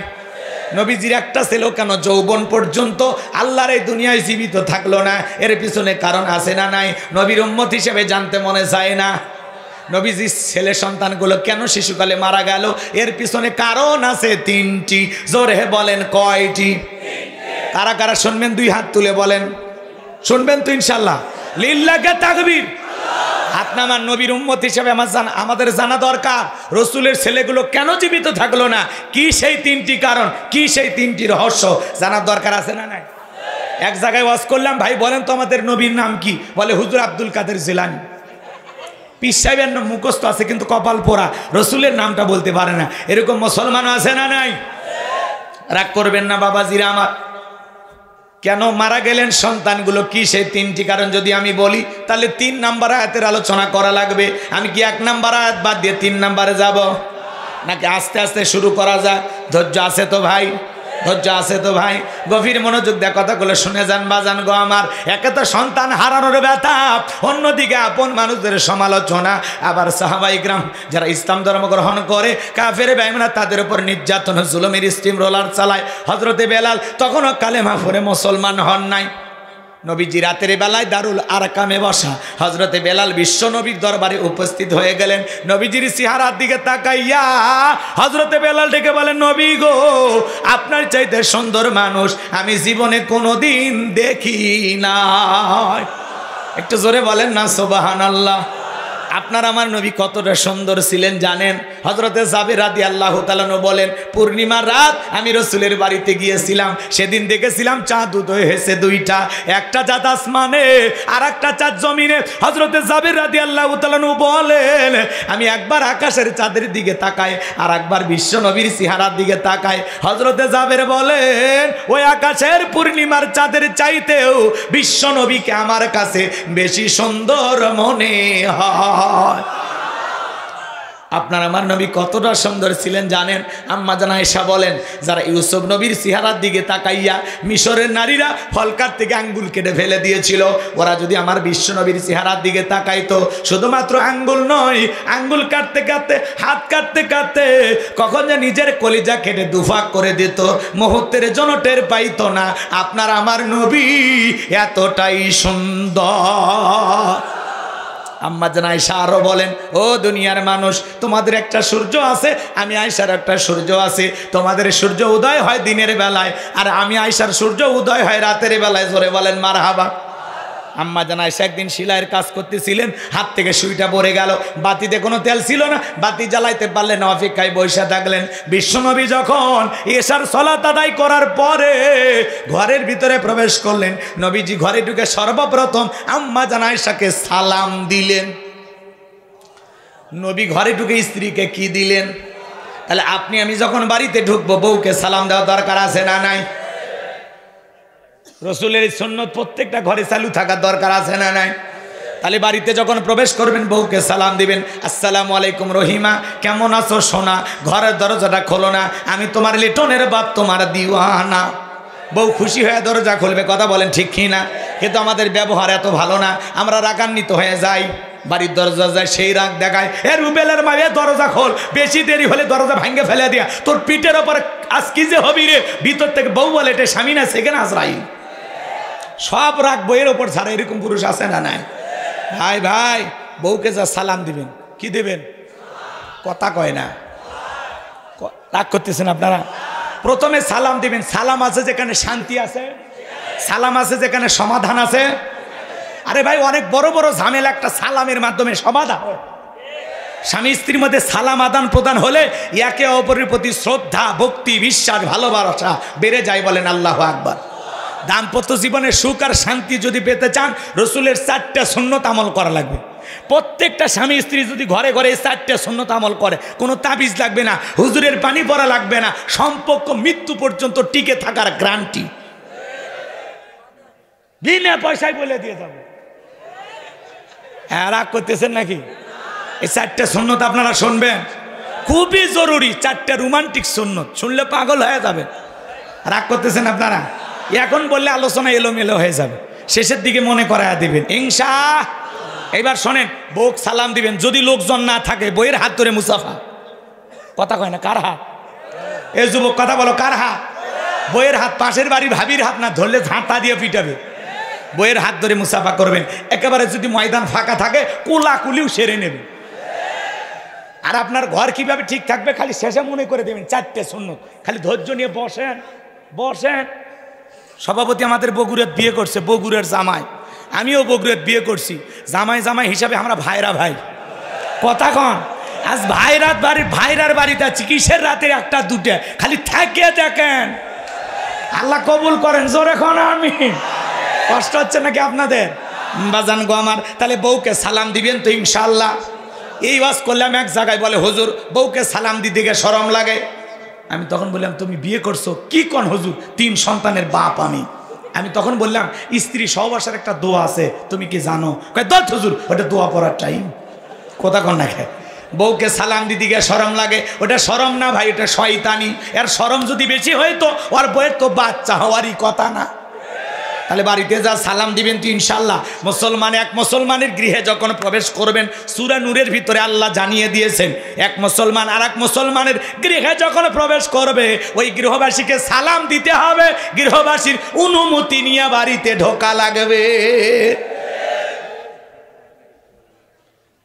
নবীজির একটা ছেলেও কেন যৌবন পর্যন্ত আল্লাহর এই দুনিয়ায় জীবিত থাকলো না? এর পিছনে কারণ আছে না নাই? নবীর উম্মত হিসেবে জানতে মনে চায় না? নবীজির ছেলে সন্তানগুলো কেন শিশুকালে মারা গেল? এর পিছনে কারণ আছে তিনটি। জোরে বলেন, কয়টি? কারা কারা শুনবেন? দুই হাত তুলে বলেন। শুনবেন তো ইনশাল্লাহ? লিল্লাহে তাকবীর। হাত নামান। নবীর উম্মত হিসেবে আমাদের জানা দরকার, রসুলের ছেলেগুলো কেন জীবিত থাকলো না? কি সেই তিনটি কারণ, কি সেই তিনটি রহস্য জানার দরকার আছে না নাই? এক জায়গায় ওয়াজ করলাম, ভাই বলেন তো আমাদের নবীর নাম কি? বলে হুজুর আব্দুল কাদের জিলানী। পীর সাহেবের নাম মুখস্থ আছে, কিন্তু কপাল পোড়া, রসুলের নামটা বলতে পারে না। এরকম মুসলমানও আছে না নাই? রাগ করবেন না বাবাজিরা আমার। কেন মারা গেলেন সন্তানগুলো, কি সেই তিনটি কারণ যদি আমি বলি, তাহলে 3 নাম্বার আয়াতের আলোচনা করা লাগবে। আমি কি 1 নাম্বার আয়াত বাদ দিয়ে 3 নাম্বারে যাব, নাকি আস্তে আস্তে শুরু করা যায়? ধৈর্য আছে তো ভাই? ধৈর্য আছে তো ভাই? গভীর মনোযোগ দিয়ে কথাগুলো শুনে যান বাজান গো আমার। একে তো সন্তান হারানোর ব্যথা, অন্যদিকে আপন মানুষদের সমালোচনা, আবার সাহাবায়ে ইকরাম যারা ইসলাম ধর্ম গ্রহণ করে, কাফের বেঈমান তাদের উপর নির্যাতন, জুলুমের স্টিম রোলার চালায়। হযরতে বেলাল তখনও কালেমা পড়ে মুসলমান হন নাই। নবীজি রাতের বেলায় দারুল আরকামে বসা, হযরতে বেলাল বিশ্ব নবীর দরবারে উপস্থিত হয়ে গেলেন। নবীজির চেহারার দিকে তাকাইয়া হযরতে বেলাল ডেকে বলেন, নবী গো, আপনার চাইতে সুন্দর মানুষ আমি জীবনে কোনোদিন দেখি নাই। একটু জোরে বলেন না সুবহানাল্লাহ। আপনার আমার নবী কতটা সুন্দর ছিলেন জানেন? হযরতে জাবের রাদিয়াল্লাহু তাআলা বলেন, পূর্ণিমার রাত আমি রাসূলের বাড়িতে গিয়েছিলাম, সেদিন দেখেছিলাম চাঁদ উদয় হয়েছে 2টা, একটা চাঁদ আসমানে আর একটা চাঁদ জমিনে। হযরতে জাবের রাদিয়াল্লাহু তাআলা বলেন, আমি একবার আকাশের চাঁদের দিকে তাকাই, আর একবার বিশ্ব নবীর চেহারার দিকে তাকাই। হযরতে জাবের বলেন, ওই আকাশের পূর্ণিমার চাঁদের চাইতেও বিশ্ব নবীকে আমার কাছে বেশি সুন্দর মনে হয়। আপনার আমার নবী কতটা সুন্দর ছিলেন জানেন? আম্মা জান আয়েশা বলেন, যারা ইউসুফ নবীর চেহারার দিকে তাকাইয়া মিশরের নারীরা ফল কাটতে গিয়ে আঙ্গুল কেটে ফেলে দিয়েছিল, ওরা যদি আমার বিশ্ব নবীর চেহারার দিকে তাকাইতো, শুধুমাত্র আঙ্গুল নয়, আঙ্গুল কাটতে কাটতে, হাত কাটতে কাটতে কখন যে নিজের কলিজা কেটে দুফাক করে দিত, মুহূর্তের জন্য টের পাইতো না। আপনার আমার নবী এতটাই সুন্দর। আম্মা জান আয়েশা আরো বলেন, ও দুনিয়ার মানুষ, তোমাদের একটা সূর্য আছে, আমি আয়েশার একটা সূর্য আছে। তোমাদের সূর্য উদয় হয় দিনের বেলায়, আর আমি আয়েশার সূর্য উদয় হয় রাতের বেলায়। জোরে বলেন মারহাবা। আম্মা জান আয়েশা একদিন সেলাইয়ের কাজ করতেছিলেন, হাত থেকে সুইটা পড়ে গেল। বাতিতে কোনো তেল ছিল না, বাতি জ্বালাইতে পারলেন না, অপেক্ষায় বসে থাকলেন। বিশ্বনবী যখন এশার সালাত আদায় করার পরে ঘরের ভিতরে প্রবেশ করলেন, নবীজি ঘরে ঢুকে সর্বপ্রথম আম্মা জান আয়েশাকে সালাম দিলেন। নবী ঘরে ঢুকে স্ত্রীকে কি দিলেন? তাহলে আপনি আমি যখন বাড়িতে ঢুকবো, বউকে সালাম দেওয়া দরকার আছে না নাই? রসুলের সুন্নত প্রত্যেকটা ঘরে চালু থাকার দরকার আছে না নাই? তাহলে বাড়িতে যখন প্রবেশ করবেন, বউকে সালাম দিবেন, আসসালামু আলাইকুম রহিমা, কেমন আছো সোনা? ঘরের দরজাটা খোলো না, আমি তোমার লিটনের বাপ, তোমার দিওয়ানা। বউ খুশি হয়ে দরজা খুলবে, কথা বলেন ঠিক কি না? কিন্তু আমাদের ব্যবহার এত ভালো না, আমরা রাগান্বিত হয়ে যাই। বাড়ির দরজা যায় সেই রাগ দেখায়, এ রুবেলের মা, এ দরজা খোল, বেশি দেরি হলে দরজা ভাঙ্গে ফেলে দিয়া, তোর পিঠের ওপর আজ কি যে হবি রে। ভিতর থেকে বউ বলে, এটা স্বামী না সেখানে আজরাইল। সব রাগ বইয়ের ওপর ছাড়া, এরকম পুরুষ আছে না নাই? ভাই ভাই, বউকে যা সালাম দিবেন, কি দেবেন? কথা কয় না, রাগ করতেছেন আপনারা? প্রথমে সালাম দিবেন। সালাম আছে যেখানে শান্তি আছে, সালাম আছে যেখানে সমাধান আছে। আরে ভাই, অনেক বড় বড় ঝামেলা একটা সালামের মাধ্যমে সমাধান হয়। স্বামী স্ত্রীর মধ্যে সালাম আদান প্রদান হলে একে অপরের প্রতি শ্রদ্ধা, ভক্তি, বিশ্বাস, ভালোবাসা বেড়ে যায়। বলেন আল্লাহু আকবার। দাম্পত্য জীবনে সুখ আর শান্তি যদি পেতে চান, রসুলের 4টা সুন্নত আমল করা লাগবে। প্রত্যেকটা স্বামী স্ত্রী যদি ঘরে ঘরে 4টা সুন্নত আমল করে, কোনো তাবিজ লাগবে না, হুজুরের পানি পড়া লাগবে না, সম্পর্ক মৃত্যু পর্যন্ত টিকে থাকার গ্যারান্টি। বিনা পয়সায় বলে দিয়ে যাব। হ্যাঁ, রাগ করতেছেন নাকি? এই 4টা সুন্নত আপনারা শুনবেন, খুবই জরুরি। 4টা রোমান্টিক সুন্নত, শুনলে পাগল হয়ে যাবে। রাগ করতেছেন আপনারা? এখন বললে আলোচনা এলোমেলো হয়ে যাবে, শেষের দিকে মনে করায়া দিবেন ইনশাআল্লাহ। এবার শোনেন, বউ সালাম দিবেন, যদি লোকজন না থাকে বইয়ের হাত ধরে মুসাফা। কথা কয় না? কার হাত? এ যুবক কথা বলো, কার হাত? বইয়ের হাত। পাশের বাড়ির ভাবির হাত না, ধরলে ঝাঁটা দিয়ে পিটাবে। বইয়ের হাত ধরে মুসাফা করবেন। একেবারে যদি ময়দান ফাঁকা থাকে, কোলাকুলিও সেরে নেবে। আর আপনার ঘর কিভাবে ঠিক থাকবে খালি শেষে মনে করে দেবেন 4টে সুন্নত। খালি ধৈর্য নিয়ে বসেন বসেন। সভাপতি আমাদের বগুড়ার বিয়ে করছে, বগুড়ার জামাই। আমিও বগুড়ার বিয়ে করছি। জামাই জামাই হিসাবে আমরা ভাইরা ভাই। কথা কন, আজ ভাইরার বাড়িতে আছি, কিসের রাতে 1টা 2টা, খালি থাকে দেখেন। আল্লাহ কবুল করেন, জোরে খন আমিন। কষ্ট হচ্ছে নাকি আপনাদের? বাজান গো আমার, তাহলে বউকে সালাম দিবেন তো ইনশাআল্লাহ। এই ওয়াজ করলাম এক জায়গায়, বলে হুজুর বউকে সালাম দিতে গিয়ে শরম লাগে। আমি তখন বললাম, তুমি বিয়ে করছো? কি কোন হুজুর, 3 সন্তানের বাপ আমি তখন বললাম, স্ত্রী সহবাসের একটা দোয়া আছে, তুমি কি জানো? কয় দত হুজুর, ওটা দোয়া পড়ার টাইম। কথা কন না খায়। বউকে সালাম দিতে গিয়ে শরম লাগে, ওটা শরম না ভাই, ওটা শয়তানি। এর শরম যদি বেশি হয়তো ওর বউয়ের তো বাচ্চা হওয়ারই কথা না। তাহলে বাড়িতে যা সালাম দিবেন তো ইনশাআল্লাহ। এক মুসলমানের গৃহে যখন প্রবেশ করবেন, সূরা নূরের ভিতরে আল্লাহ জানিয়ে দিয়েছেন, এক মুসলমান আর এক মুসলমানের গৃহে যখন প্রবেশ করবে, ওই গৃহবাসীকে সালাম দিতে হবে, গৃহবাসীর অনুমতি নিয়ে বাড়িতে ঢোকা লাগবে।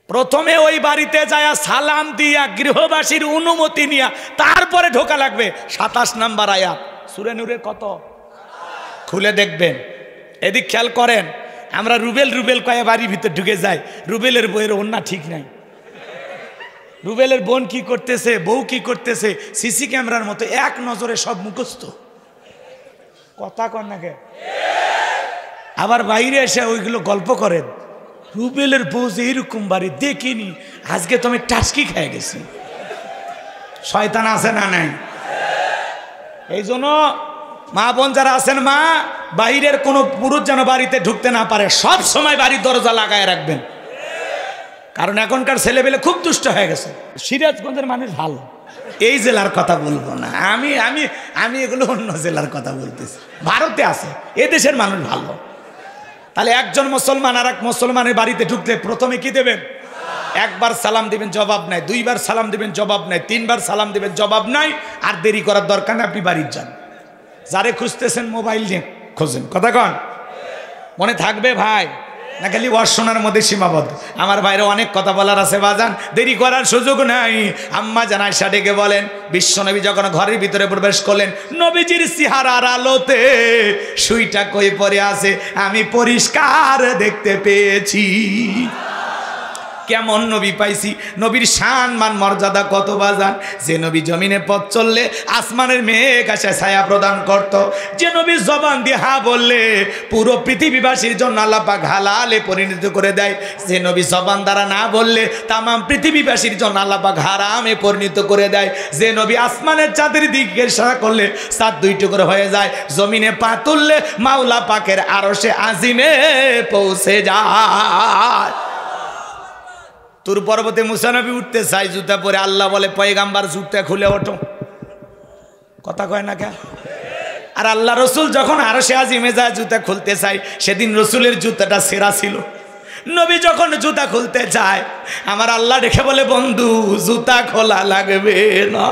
প্রথমে ওই বাড়িতে যায় সালাম দিয়া, গৃহবাসীর অনুমতি নিয়ে তারপরে ঢোকা লাগবে। 27 নম্বর আয়াত সূরা নূরের কত? খুলে দেখবেন। এদিক খেয়াল করেন, আমরা রুবেল কয়ে বাড়ির ভিতর ঢুকে যাই, রুবেলের বইয়ের ওন্না ঠিক নাই। রুবেলের বোন কি করতেছে, বউ কি করতেছে, সিসি ক্যামেরার মতো এক নজরে সব মুখস্থ। কথা কন না কে? আবার বাইরে এসে ওইগুলো গল্প করেন, রুবেলের বউ যে এইরকম বাড়ি দেখিনি, আজকে তো আমি টাস্কি খেয়ে গেছি। শয়তান আছে না নাই? এই জন্য মা বোন যারা আছেন, মা বাইরের কোনো পুরুষ যেন বাড়িতে ঢুকতে না পারে, সব সময় বাড়ির দরজা লাগায় রাখবেন। কারণ এখনকার ছেলেবেলে খুব দুষ্ট হয়ে গেছে। সিরাজগঞ্জের মানুষ ভালো, এই জেলার কথা বলবো না আমি আমি আমি এগুলো অন্য জেলার কথা বলতেছি। ভারতে আছে, এ দেশের মানুষ ভালো। তাহলে একজন মুসলমান আর এক মুসলমানের বাড়িতে ঢুকলে প্রথমে কি দেবেন? একবার সালাম দিবেন, জবাব নাই। 2বার সালাম দিবেন, জবাব নাই। 3বার সালাম দিবেন, জবাব নাই। আর দেরি করার দরকার নেই, আপনি বাড়ির যান। যারে খুঁজতেছেন মোবাইল নিয়ে খোঁজেন। কথা কন, মনে থাকবে ভাই? না খালি ওয়াজ শোনার মধ্যে সীমাবদ্ধ? আমার বাইরে অনেক কথা বলার আছে বাজান, দেরি করার সুযোগ নাই। আম্মা জান আয়েশা ডেকে বলেন, বিশ্বনবী যখন ঘরের ভিতরে প্রবেশ করলেন, নবীজির চেহারার আলোতে সুইটা কই পড়ে আছে আমি পরিষ্কার দেখতে পেয়েছি। কেমন নবী পাইছি, নবীর শান মান মর্যাদা কত বাজান। যে নবী জমিনে পথ চললে আসমানের মেঘ আসে ছায়া প্রদান করত, যে নবী জবান দিয়ে হা বললে পুরো পৃথিবীবাসীর জন্য আল্লাহ পাক হালালে পরিণত করে দেয়, যে নবী জবান দ্বারা না বললে তামাম পৃথিবীবাসীর জন্য আল্লাহ পাক হারামে পরিণত করে দেয়, যে নবী আসমানের চাঁদের দিকে ইশারা করলে চাঁদ দুই টুকরো হয়ে যায়, জমিনে পা তুললে মাওলা পাকের আরশে আজিমে পৌঁছে যায়। তুর পর্বতে মুসা নবী উঠতে চাই জুতা পরে, আল্লাহ বলে পয়গাম্বার জুতা খুলে ওঠো। কথা কয় না কেন? আর আল্লাহ রসুল যখন আরশে আজিমে যায় জুতা খুলতে চাই, সেদিন রসুলের জুতাটা সেরা ছিল। নবী যখন জুতা খুলতে চায়, আমার আল্লাহ দেখে বলে বন্ধু জুতা খোলা লাগবে না।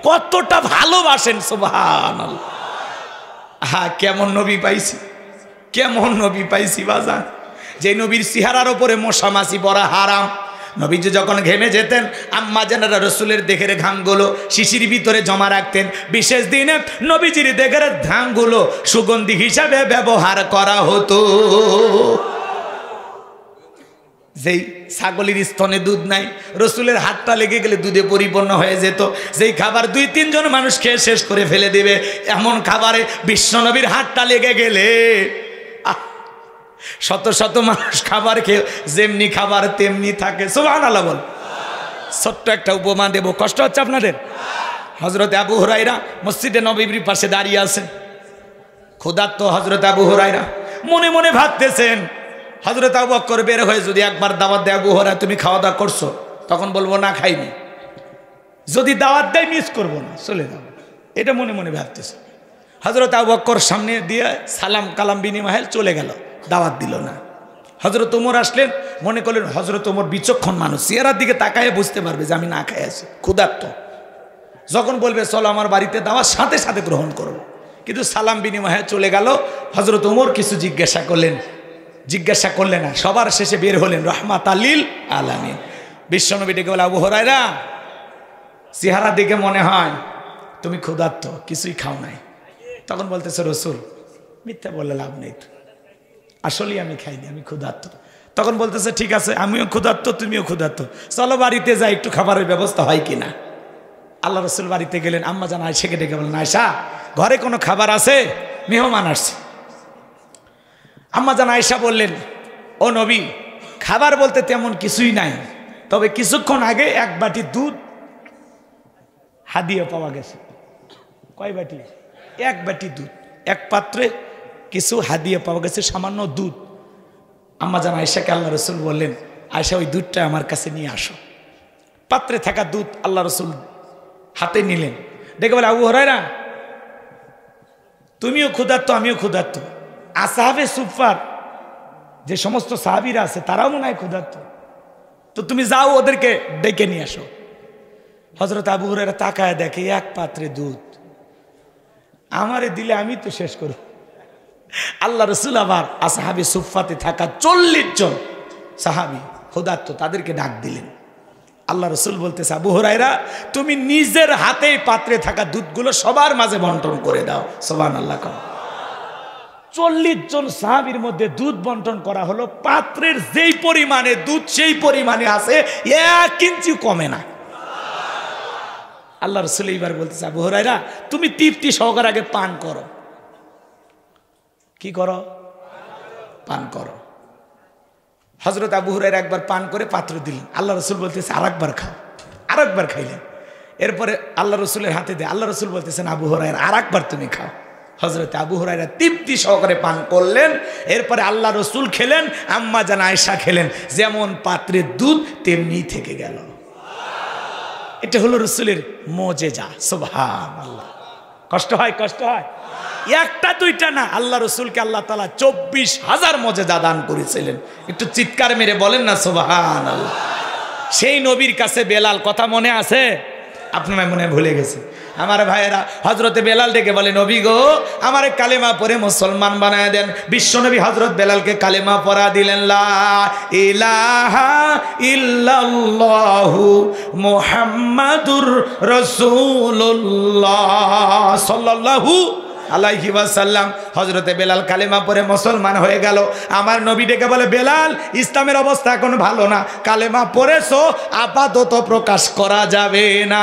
কতটা ভালোবাসেন সুবহানাল্লাহ। হ্যাঁ, কেমন নবী পাইছি, কেমন নবী পাইছি বাজান, যে নবীর চেহারার ওপরে মশা মাছি পড়া হারাম। নবীজি যখন ঘেমে যেতেন, আম্মা জানেরা রসুলের দেহের ঘামগুলো শিশির ভিতরে জমা রাখতেন। বিশেষ দিনে নবীজির দেহের ঘামগুলো সুগন্ধি হিসাবে ব্যবহার করা হতো। যেই ছাগলের স্তনে দুধ নাই, রসুলের হাতটা লেগে গেলে দুধে পরিপূর্ণ হয়ে যেত। যেই খাবার 2-3 জন মানুষ খেয়ে শেষ করে ফেলে দেবে, এমন খাবারে বিশ্বনবীর হাতটা লেগে গেলে শত শত মানুষ খাবার খেয়ে যেমনি খাবার তেমনি থাকে। সুবহানাল্লাহ বল। ছোট্ট একটা উপমা দেব, কষ্ট হচ্ছে আপনাদের? হযরত আবু হুরায়রা মসজিদে নববীর পাশে দাঁড়িয়ে আছেন, ক্ষুধার্ত হযরত আবু হুরায়রা মনে মনে ভাবতেছেন, হযরত আবু বকর বের হয়ে যদি একবার দাওয়াত দেয়, আবু হুরায়রা তুমি খাওয়া দাওয়া করছো, তখন বলবো না খাইনি। যদি দাওয়াত দেয় মিস করবো না, চলে যাবো, এটা মনে মনে ভাবতেছে। হযরত আবু বকর সামনে দিয়ে সালাম কালাম বিনিময়ে চলে গেল, দাওয়াত দিল না। হযরত ওমর আসলেন, মনে করলেন হযরত ওমর বিচক্ষণ মানুষ, চেহারার দিকে তাকায় বুঝতে পারবে যে আমি না খাই আছি, ক্ষুধার্ত। যখন বলবে চলো আমার বাড়িতে দাওয়াত, সাথে সাথে গ্রহণ করবো। কিন্তু সালাম বিনিময়ে চলে গেল। হযরত ওমর কিছু জিজ্ঞাসা করলেন না, সবার শেষে বের হলেন রাহমাতাল লিল আলামিন। বিশ্বনবী ডেকে বলে, আবু হুরায়রা চেহারা দেখে মনে হয় তুমি ক্ষুধার্ত, কিছুই খাও নাই। তখন বলতেছে রসুল মিথ্যা বললে লাভ নেই, আসলেই আমি খাইনি, আমি ক্ষুধার্ত। তখন বলতেছে ঠিক আছে, আমিও ক্ষুধার্ত, তুমিও ক্ষুধার্ত, চলো বাড়িতে যাই, একটু খাবারের ব্যবস্থা হয় কিনা। আল্লাহ রসুল বাড়িতে গেলেন, আম্মা জান আয়েশাকে ডেকে বলেন, আয়েশা ঘরে কোনো খাবার আছে? মেহমান আসছে। আম্মা জান আয়েশা বললেন, ও নবী খাবার বলতে তেমন কিছুই নাই, তবে কিছুক্ষণ আগে 1 বাটি দুধ হাদিয়া পাওয়া গেছে। কয় বাটি? 1 বাটি দুধ, এক পাত্রে কিছু হাদিয়া পাওয়া গেছে, সামান্য দুধ। আম্মা জান আয়েশাকে আল্লাহ রসুল বললেন, আয়েশা ওই দুধটা আমার কাছে নিয়ে আসো। পাত্রে থাকা দুধ আল্লাহ রসুল হাতে নিলেন, দেখে বলে, আবু হুরায়রা তুমিও ক্ষুধার্ত, আমিও ক্ষুধার্ত, আসহাবে সুফার যে সমস্ত সাহাবীরা আছে তারাও মনে হয় ক্ষুধার্ত, তো তুমি যাও ওদেরকে ডেকে নিয়ে আসো। হযরত আবু হুরায়রা তাকায় দেখে 1 পাত্রে দুধ, আমারে দিলে আমি তো শেষ করব। আল্লাহ রসুল আবার আসহাবে সুফাতে থাকা 40 জন সাহাবী ক্ষুধার্ত, তাদেরকে ডাক দিলেন। আল্লাহ রসুল বলতেছে, আবু হুরায়রা তুমি নিজের হাতেই পাত্রে থাকা দুধগুলো সবার মাঝে বন্টন করে দাও। সুবহানাল্লাহ। 40 জন সাহাবীর মধ্যে দুধ বন্টন করা হলো, পাত্রের যেই পরিমাণে দুধ সেই পরিমাণে আছে, 1 ইঞ্চি কমে না। আল্লাহ রসুল এইবার বলতেছে, আবু হুরায়রা তুমি তৃপ্তি সহকারে আগে পান করো। কি করো? পান করো। হযরত আবু হুরায়রা একবার পান করে পাত্র দিলেন, আল্লাহ রসুল বলতেছে আরেকবার খাও। আরেকবার খাইলেন, এরপরে আল্লাহ রসুলের হাতে দেয়, আল্লাহ রসুল বলতেছেন আবু হুরায়রা আরেকবার তুমি খাও। হযরত আবু হুরায়রা তৃপ্তি সহকারে পান করলেন। এরপরে আল্লাহ রসুল খেলেন, আম্মা জান আয়েশা খেলেন, যেমন পাত্রের দুধ তেমনি থেকে গেল। এটা হলো রসুলের মুজিজা। সুবহানাল্লাহ। কষ্ট হয়, কষ্ট হয়। একটা দুইটা না, আল্লাহ রসুলকে আল্লাহ তাআলা 24,000 মুজিজা দান করেছিলেন। একটু চিৎকার মেরে বলেন না সুবহানাল্লাহ। সেই নবীর কাছে বেলাল, কথা মনে আছে? আপনারা মনে হয় ভুলে গেছে। আমার ভাইয়েরা, হজরতে বেলাল ডেকে বলে, নবী গো, আমার কালেমা পড়ে মুসলমান বানায় দেন। বিশ্বনবী হজরত বেলালকে কালেমা পড়া দিলেন, লা ইলাহা ইল্লাল্লাহু মুহাম্মাদুর রাসূলুল্লাহ সাল্লাল্লাহু আলাইহি ওয়াসাল্লাম। হজরতে বেলাল কালেমা পড়ে মুসলমান হয়ে গেল। আমার নবী ডেকে বলে, বেলাল, ইসলামের অবস্থা এখন ভালো না, কালেমা পড়েছো, আপাতত প্রকাশ করা যাবে না।